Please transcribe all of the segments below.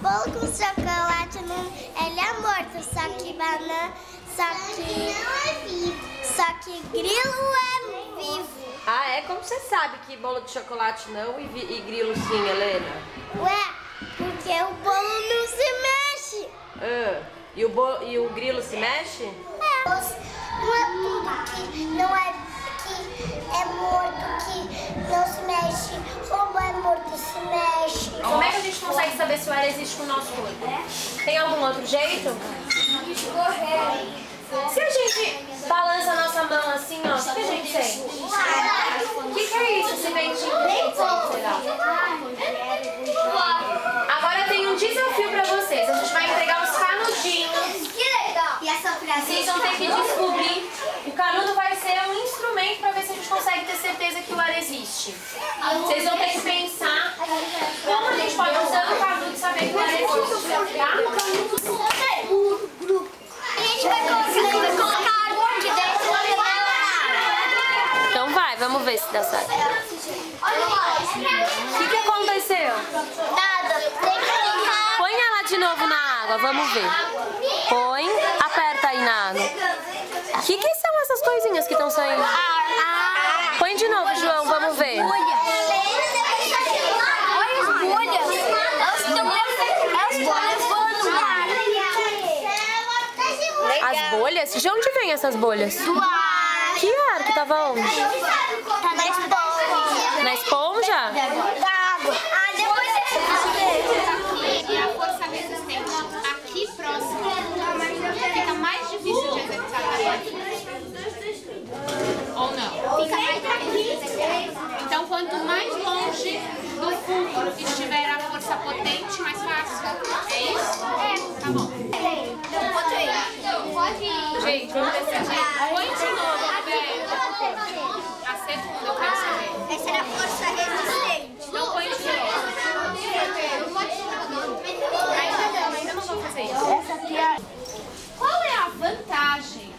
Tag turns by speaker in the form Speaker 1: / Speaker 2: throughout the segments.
Speaker 1: bolo com chocolate, não, ele é morto, só que banana, só que grilo é vivo.
Speaker 2: Ah, é? Como você sabe que bolo de chocolate não e grilo sim, Helena?
Speaker 1: Ué, porque o bolo não se mexe.
Speaker 2: Ah, e o grilo se mexe?
Speaker 1: É. Não é tudo que não é que é morto que não se mexe. Como é morto se mexe.
Speaker 3: Como é que a gente consegue saber se o ar existe no nosso corpo? Tem algum outro jeito? Se a gente balança a nossa mão assim, ó, o que a gente sente? O que é isso, esse ventinho que a gente sente, será? Agora tem um desafio pra vocês. A gente vai entregar os canudinhos.
Speaker 1: Que legal! E essa frase?
Speaker 3: Vocês vão ter que descobrir. O canudo vai ser um instrumento pra ver se a gente consegue ter certeza que o ar existe. Vocês vão ter que pensar como a gente pode usar o canudo e saber que o ar existe, tá?
Speaker 1: A gente vai colocar a água aqui dentro.
Speaker 2: Então vai, vamos ver se dá certo. O que aconteceu?
Speaker 1: Nada. Tem que colocar.
Speaker 2: Põe ela de novo na água, vamos ver. Põe, aperta aí na água. O que são essas coisinhas que estão saindo? Põe de novo, João, vamos ver.
Speaker 1: Olha as bolhas. As bolhas voando.
Speaker 2: As bolhas? De onde vem essas bolhas?
Speaker 1: Do ar.
Speaker 2: Que ar que tava onde?
Speaker 1: Tá na esponja.
Speaker 2: Na esponja?
Speaker 1: Da água. Ah, depois você vai ver.
Speaker 4: E a força resistente aqui próximo fica mais difícil de executar tarefa. Ou não? Fica mais difícil. Então, quanto mais longe do fulcro estiver a força potente, mais fácil. É isso? É. Tá bom. Gente, vamos descer. Põe de novo, velho. A segunda, eu quero saber.
Speaker 1: Essa era a força resistente.
Speaker 4: Então põe de novo. Ainda não vou fazer isso. Qual é a vantagem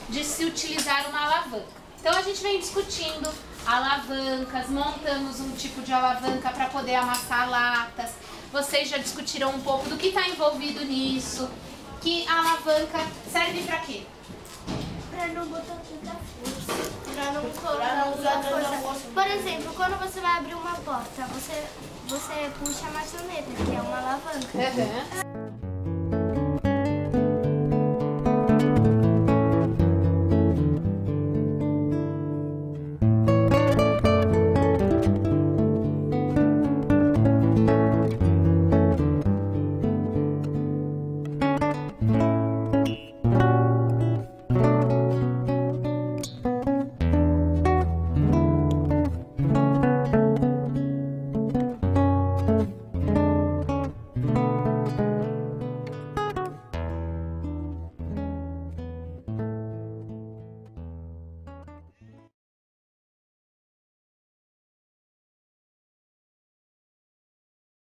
Speaker 4: de se utilizar uma alavanca? Então a gente vem discutindo alavancas, montamos um tipo de alavanca para poder amassar latas. Vocês já discutiram um pouco do que está envolvido nisso. Que a alavanca serve para quê?
Speaker 1: Pra não botar tanta força. Pra não colocar tanta força. Por exemplo, quando você vai abrir uma porta, você puxa a maçaneta, que é uma alavanca.